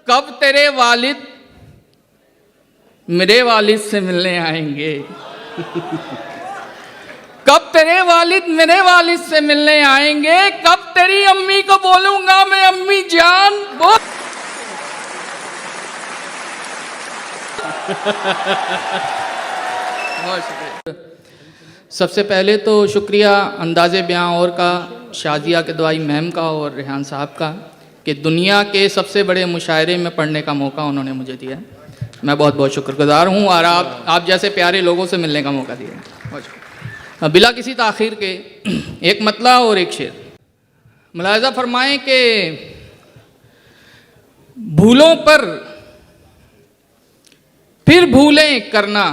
कब तेरे वालिद मेरे वालिद से मिलने आएंगे। कब तेरे वालिद मेरे वालिद से मिलने आएंगे। कब तेरी अम्मी को बोलूंगा मैं अम्मी जान बोल। सबसे पहले तो शुक्रिया अंदाज़े बयां और का, शाजिया के दवाई मैम का और रेहान साहब का कि दुनिया के सबसे बड़े मुशायरे में पढ़ने का मौका उन्होंने मुझे दिया। मैं बहुत बहुत शुक्रगुजार हूँ और आप जैसे प्यारे लोगों से मिलने का मौका दिया। बिला किसी ताख़ीर के एक मतला और एक शेर। मुलाहिज़ा फरमाएं कि भूलों पर फिर भूलें करना,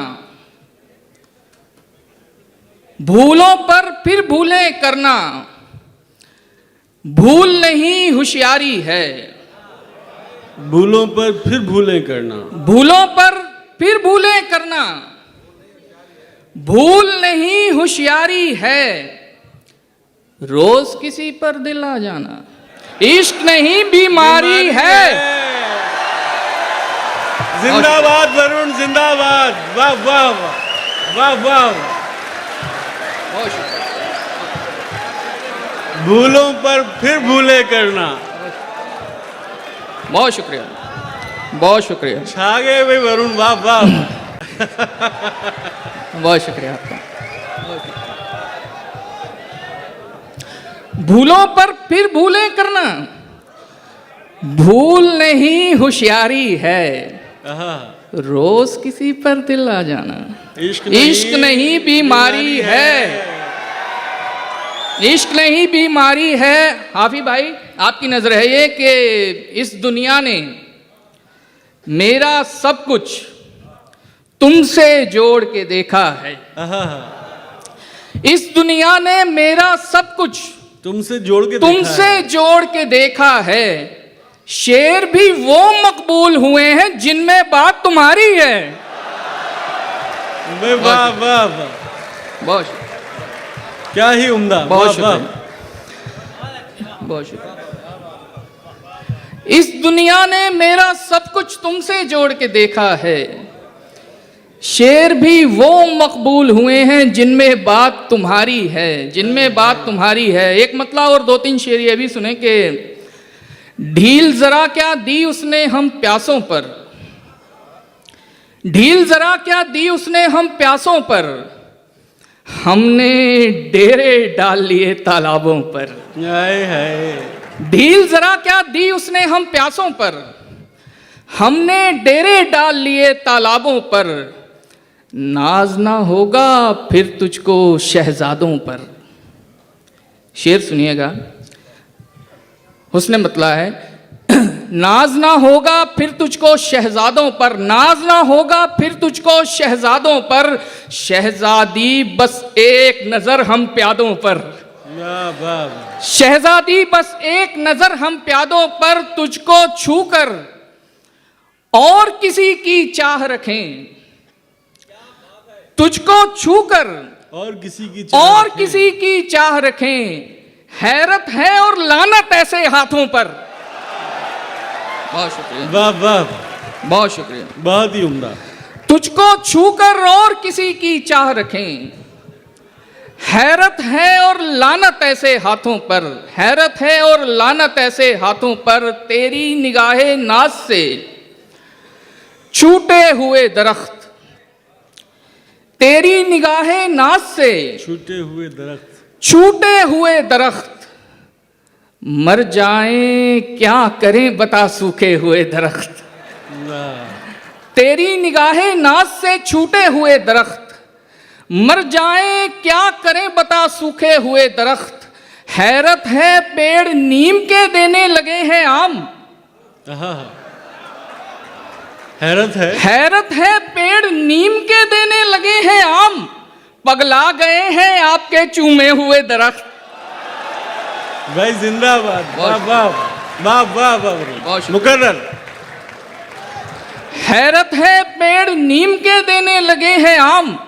भूलों पर फिर भूलें करना, भूल नहीं होशियारी है। भूलों पर फिर भूलें करना, भूलों पर फिर भूलें करना, भूल नहीं होशियारी है। रोज किसी पर दिल आ जाना इश्क नहीं बीमारी है। जिंदाबाद वरुण, जिंदाबाद। वाह वाह वाह वाह। बहुत शुक्रिया। भूलों पर फिर भूले करना। बहुत शुक्रिया, बहुत शुक्रिया। छा गए भाई वरुण, वाह वाह। बहुत शुक्रिया आपका। भूलों पर फिर भूले करना, भूल नहीं होशियारी है। रोज किसी पर दिल आ जाना इश्क नहीं बीमारी है। इश्क नहीं बीमारी है। हाफी भाई आपकी नजर है ये कि इस दुनिया ने मेरा सब कुछ तुमसे जोड़ के देखा है। इस दुनिया ने मेरा सब कुछ तुमसे जोड़ के देखा है। शेर भी वो मकबूल हुए हैं जिनमें बात तुम्हारी है। वाह वाह वाह, बहुत क्या ही उम्दा। बहुत शुक्रिया, बहुत शुक्रिया। इस दुनिया ने मेरा सब कुछ तुमसे जोड़ के देखा है। शेर भी वो मकबूल हुए हैं जिनमें बात तुम्हारी है, जिनमें बात तुम्हारी है। एक मतला और दो तीन शेर ये भी सुने कि ढील जरा क्या दी उसने हम प्यासों पर, ढील जरा क्या दी उसने हम प्यासों पर, हमने डेरे डाल लिए तालाबों पर। ढील जरा क्या दी उसने हम प्यासों पर, हमने डेरे डाल लिए तालाबों पर। नाज ना होगा फिर तुझको शहजादों पर। शेर सुनिएगा, हुस्न मतला है। नाज ना होगा फिर तुझको शहजादों पर, नाज ना होगा फिर तुझको शहजादों पर। शहजादी बस एक नजर हम प्यादों पर, शहजादी बस एक नजर हम प्यादों पर। तुझको छूकर और किसी की चाह रखें, तुझको छूकर और किसी की चाह रखें। हैरत है और लानत ऐसे हाथों पर। बहुत शुक्रिया, वाह वाह, बहुत शुक्रिया, बहुत ही उम्दा। तुझको छूकर और किसी की चाह रखें। हैरत है और लानत ऐसे हाथों पर, हैरत है और लानत ऐसे हाथों पर। तेरी निगाहे नाज से छूटे हुए दरख्त, तेरी निगाहे नाज से छूटे हुए दरख्त, छूटे हुए दरख्त। मर जाएं क्या करें बता सूखे हुए दरख्त। तेरी निगाहे नाज से छूटे हुए दरख्त, मर जाएं क्या करें बता सूखे हुए दरख्त। हैरत है पेड़ नीम के देने लगे हैं आम, हैरत है पेड़ नीम के देने लगे हैं आम। पगला गए हैं आपके चूमे हुए दरख्त। भाई जिंदाबाद, वाह वाह वाह वाह वाह, मुकर्रर। हैरत है पेड़ नीम के देने लगे हैं आम।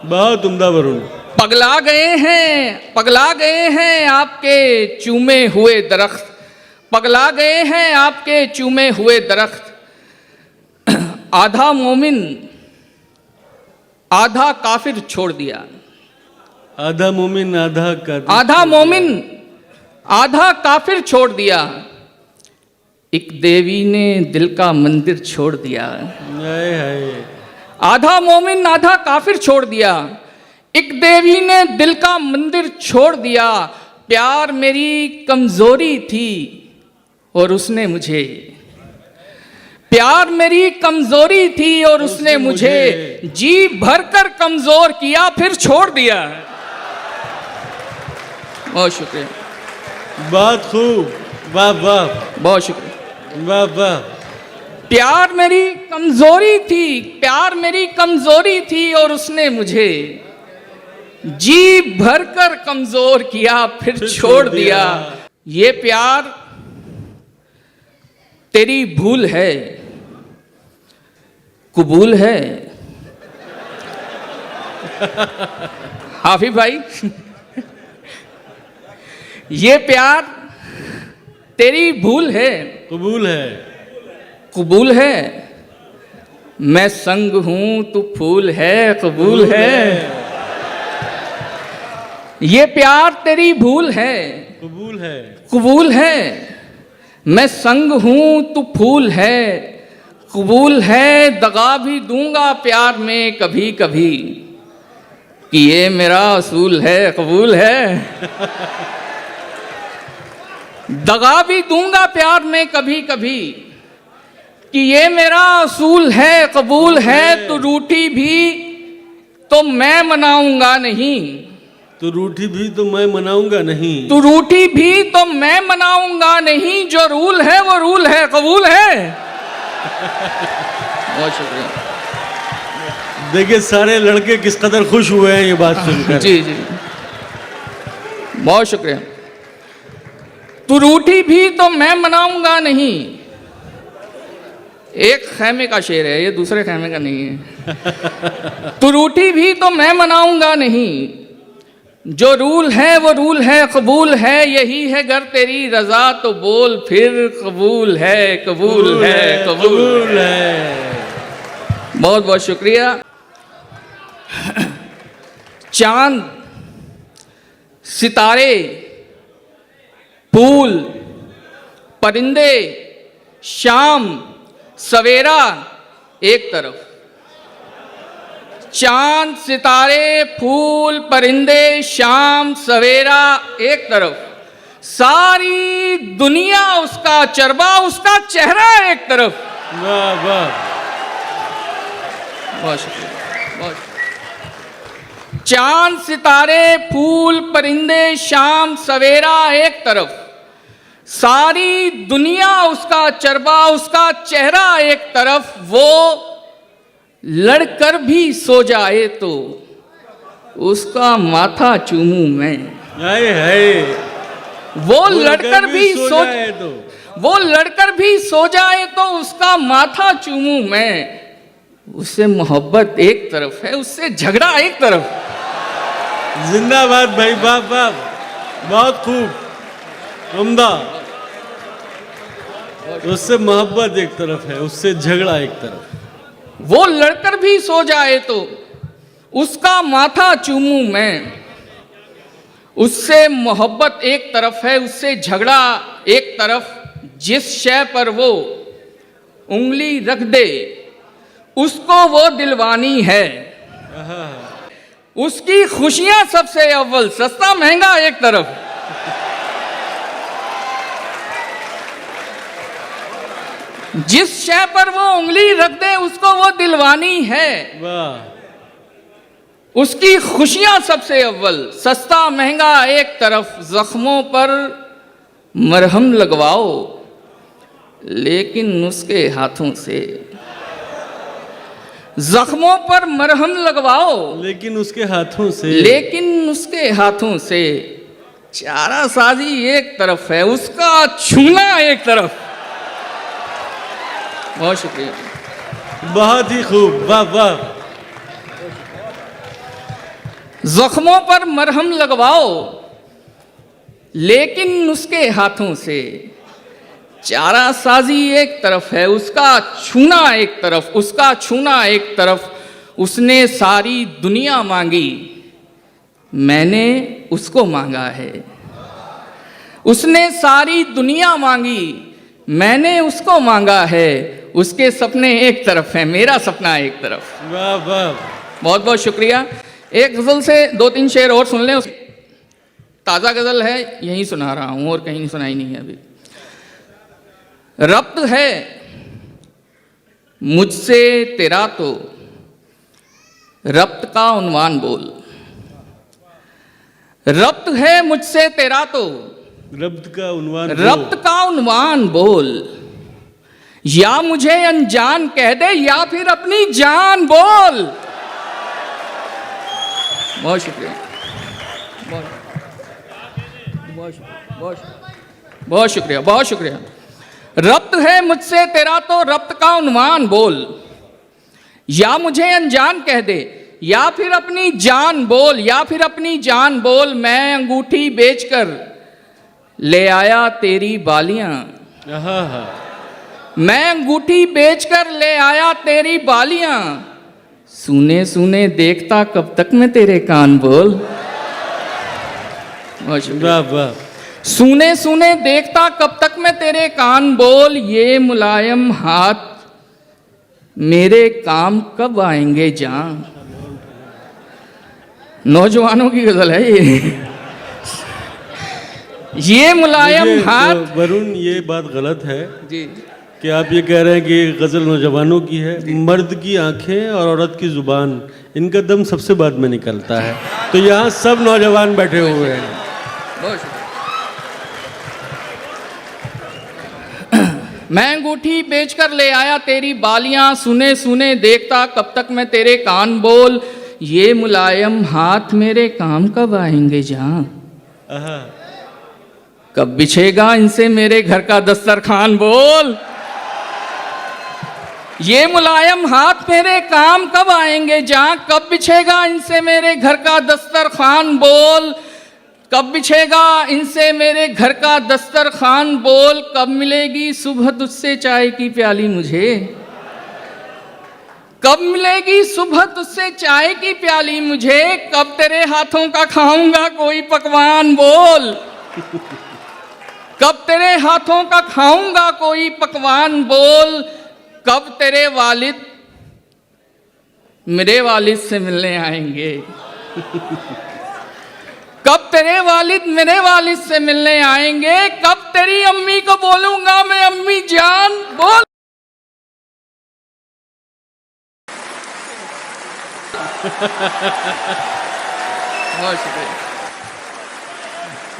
बहुत उम्दा वरुण। पगला गए हैं आपके चूमे हुए दरख्त। पगला गए हैं आपके चूमे हुए दरख्त, आधा मोमिन आधा काफिर छोड़ दिया। आधा मोमिन आधा काफिर, आधा मोमिन आधा काफिर छोड़ दिया, एक देवी ने दिल का मंदिर छोड़ दिया। हाय हाय, आधा मोमिन आधा काफिर छोड़ दिया, एक देवी ने दिल का मंदिर छोड़ दिया। प्यार मेरी कमजोरी थी और उसने मुझे, प्यार मेरी कमजोरी थी और उसने मुझे जी भरकर कमजोर किया, फिर छोड़ दिया। बहुत शुक्रिया, बहुत खूब, वाह वाह, बहुत शुक्रिया। वाह वाह। प्यार मेरी कमजोरी थी, प्यार मेरी कमजोरी थी और उसने मुझे जी भरकर कमजोर किया, फिर छोड़ दिया। ये प्यार तेरी भूल है, कबूल है। हाफिज भाई, ये प्यार तेरी भूल है, कबूल है, कबूल है। मैं संग हूं तू फूल है, कबूल है। ये प्यार तेरी भूल है, कबूल है, कबूल है। मैं संग हूं तू फूल है, कबूल है। दगा भी दूंगा प्यार में कभी कभी, कि ये मेरा असूल है, कबूल है। दगा भी दूंगा प्यार में कभी कभी, कि ये मेरा असूल है, कबूल है। तू रूठी भी तो मैं मनाऊंगा नहीं, तो रूठी भी तो मैं मनाऊंगा नहीं, तू रूठी भी तो मैं मनाऊंगा नहीं। जो रूल है वो रूल है, कबूल है। बहुत शुक्रिया। देखिए सारे लड़के किस कदर खुश हुए हैं ये बात सुनकर। जी जी, बहुत शुक्रिया। तू रूठी भी तो मैं मनाऊंगा नहीं, एक खैमे का शेर है, ये दूसरे खैमे का नहीं है। तू रूठी भी तो मैं मनाऊंगा नहीं, जो रूल है वो रूल है, कबूल है। यही है गर तेरी रजा तो बोल फिर, कबूल है, कबूल है, कबूल है। बहुत बहुत शुक्रिया। चांद, सितारे, फूल, परिंदे, शाम, सवेरा एक तरफ। चांद, सितारे, फूल, परिंदे, शाम, सवेरा एक तरफ। सारी दुनिया उसका चरबा, उसका चेहरा एक तरफ। वाह वाह, बहुत शुक्रिया, बहुत शुक्रिया। चांद, सितारे, फूल, परिंदे, शाम, सवेरा एक तरफ। सारी दुनिया उसका चरबा, उसका चेहरा एक तरफ। वो लड़कर भी सो जाए तो उसका माथा चूमूं मैं। हाय हाय, वो लड़कर भी सो जाए तो, वो लड़कर भी सो जाए तो उसका माथा चूमूं मैं। उससे मोहब्बत एक तरफ है, उससे झगड़ा एक तरफ। जिंदाबाद भाई, वाह वाह, बहुत खूब, उम्दा। उससे मोहब्बत एक तरफ है, उससे झगड़ा एक तरफ। वो लड़कर भी सो जाए तो उसका माथा चूमूं मैं। उससे मोहब्बत एक तरफ है, उससे झगड़ा एक तरफ। जिस शय पर वो उंगली रख दे उसको वो दिलवानी है। उसकी खुशियां सबसे अव्वल, सस्ता महंगा एक तरफ। जिस शय पर वो उंगली रख दे उसको वो दिलवानी है। वाह। उसकी खुशियां सबसे अव्वल, सस्ता महंगा एक तरफ। जख्मों पर मरहम लगवाओ लेकिन उसके हाथों से। जख्मों पर मरहम लगवाओ लेकिन उसके हाथों से, लेकिन उसके हाथों से। चारा साजी एक तरफ है, उसका छूना एक तरफ। बहुत शुक्रिया, बहुत ही खूब, वाह वाह। जख्मों पर मरहम लगवाओ लेकिन उसके हाथों से। चारा साजी एक तरफ है, उसका छूना एक तरफ, उसका छूना एक तरफ। उसने सारी दुनिया मांगी, मैंने उसको मांगा है। उसने सारी दुनिया मांगी, मैंने उसको मांगा है। उसके सपने एक तरफ हैं, मेरा सपना एक तरफ। वाह वाह। बहुत बहुत शुक्रिया। एक गज़ल से 2-3 शेर और सुन लें। ताज़ा गज़ल है, यहीं सुना रहा हूँ और कहीं सुनाई नहीं है अभी। रब्त है मुझसे तेरा तो रब्त का उन्वान बोल। रब्त है मुझसे तेरा तो रब्त का उन्वान रब्त का उन्वान बोल। या मुझे अनजान कह दे या फिर अपनी जान बोल। बहुत शुक्रिया, बहुत बहुत शुक्रिया, बहुत शुक्रिया। रब्त है मुझसे तेरा तो रब्त का उन्वान बोल। या मुझे अनजान कह दे या फिर अपनी जान बोल, या फिर अपनी जान बोल। मैं अंगूठी बेचकर ले आया तेरी बालियां। मैं अंगूठी बेचकर ले आया तेरी बालियां। सुने सुने देखता कब तक मैं तेरे कान बोल। वाह वाह। सुने सुने देखता कब तक मैं तेरे कान बोल। ये मुलायम हाथ मेरे काम कब आएंगे जान। नौजवानों की गजल है ये मुलायम हाथ। वरुण, ये बात गलत है जी कि आप ये कह रहे हैं कि गज़ल नौजवानों की है। मर्द की आंखें और औरत की ज़ुबान, इनका दम सबसे बाद में निकलता है। तो यहाँ सब नौजवान बैठे हुए हैं। बहुत शुक्रिया। मैं अंगूठी बेचकर ले आया तेरी बालियां। सुने सुने देखता कब तक मैं तेरे कान बोल। ये मुलायम हाथ मेरे काम कब आएंगे जहां। कब बिछेगा इनसे मेरे घर का दस्तरखान बोल। ये मुलायम हाथ मेरे काम कब आएंगे जहां। कब बिछेगा इनसे मेरे घर का दस्तरखान बोल। कब बिछेगा इनसे मेरे घर का दस्तरखान बोल। कब मिलेगी सुबह तुझसे चाय की प्याली मुझे। कब मिलेगी सुबह तुझसे चाय की प्याली मुझे। कब तेरे हाथों का खाऊंगा कोई पकवान बोल। कब तेरे हाथों का खाऊंगा कोई पकवान बोल। कब तेरे वालिद मेरे वालिद से मिलने आएंगे। कब तेरे वालिद मेरे वालिद से मिलने आएंगे। कब तेरी अम्मी को बोलूंगा मैं अम्मी जान बोल। बहुत शुक्रिया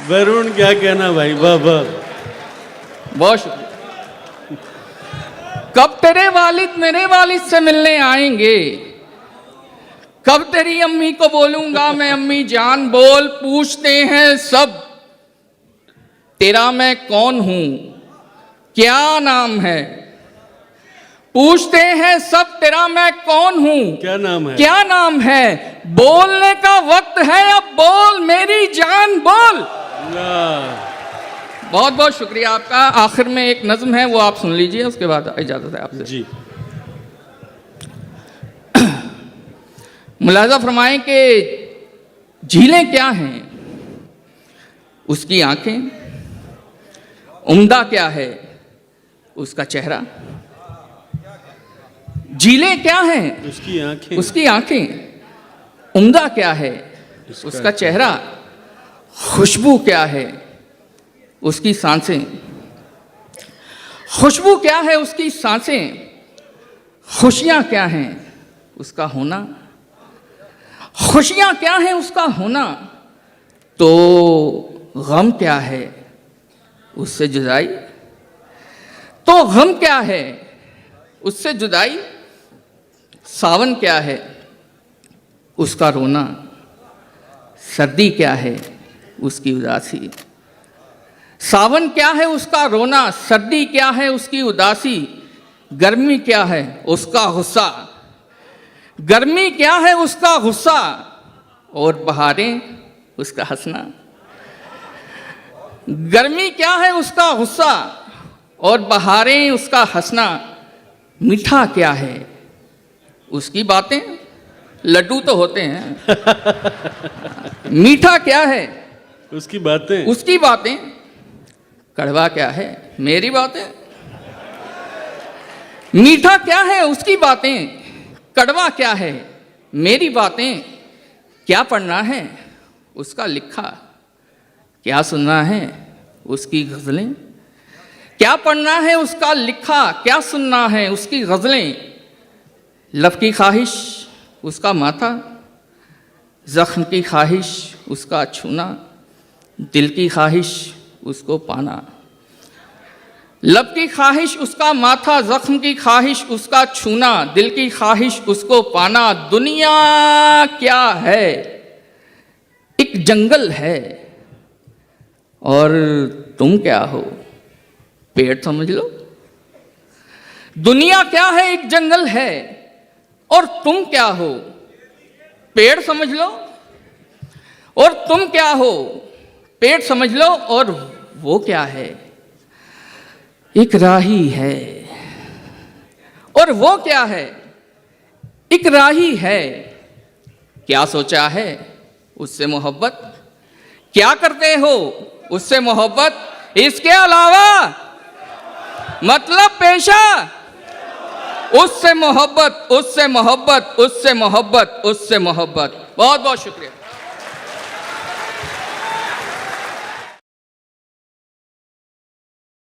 वरुण, क्या कहना भाई, वाह वाह। बहुत शुक्रिया। कब तेरे वालिद मेरे वालिद से मिलने आएंगे। कब तेरी अम्मी को बोलूंगा मैं अम्मी जान बोल। पूछते हैं सब तेरा मैं कौन हूं क्या नाम है। पूछते हैं सब तेरा मैं कौन हूं क्या नाम है, क्या नाम है। बोलने का वक्त है अब बोल मेरी जान बोल। बहुत बहुत शुक्रिया आपका। आखिर में एक नज्म है वो आप सुन लीजिए, उसके बाद इजाजत है आपसे जी। मुलाजा फरमाएं कि झीलें क्या हैं उसकी आंखें। उम्दा क्या है उसका चेहरा। झीलें क्या हैं उसकी आंखें, उसकी आंखें। उम्दा क्या है उसका चेहरा। खुशबू क्या है उसकी सांसें। खुशबू क्या है उसकी सांसें। खुशियां क्या हैं उसका होना। खुशियां क्या है उसका होना। तो गम क्या है उससे जुदाई। तो गम क्या है उससे जुदाई। सावन क्या है उसका रोना। सर्दी क्या है उसकी उदासी। सावन क्या है उसका रोना। सर्दी क्या है उसकी उदासी। गर्मी क्या है उसका गुस्सा। गर्मी क्या है उसका गुस्सा। और बहारें उसका हंसना। गर्मी क्या है उसका गुस्सा और बहारें उसका हंसना, मीठा क्या है उसकी बातें, लड्डू तो होते हैं मीठा क्या है उसकी बातें, उसकी बातें, कड़वा क्या है मेरी बातें। मीठा क्या है उसकी बातें, कड़वा क्या है मेरी बातें। क्या पढ़ना है उसका लिखा, क्या सुनना है उसकी गज़लें। क्या पढ़ना है उसका लिखा, क्या सुनना है उसकी गज़लें। लब की ख्वाहिश उसका माथा, ज़ख्म की ख्वाहिश उसका छूना, दिल की ख्वाहिश उसको पाना। लब की ख्वाहिश उसका माथा, ज़ख्म की ख्वाहिश उसका छूना, दिल की ख्वाहिश उसको पाना। दुनिया क्या है, एक जंगल है और तुम क्या हो, पेड़ समझ लो। दुनिया क्या है, एक जंगल है और तुम क्या हो, पेड़ समझ लो। और तुम क्या हो, पेड़ समझ लो। और वो क्या है, एक राही है। और वो क्या है, एक राही है। क्या सोचा है उससे मोहब्बत, क्या करते हो उससे मोहब्बत। इसके अलावा मतलब पेशा, उससे मोहब्बत, उससे मोहब्बत, उससे मोहब्बत, उससे मोहब्बत। बहुत बहुत शुक्रिया।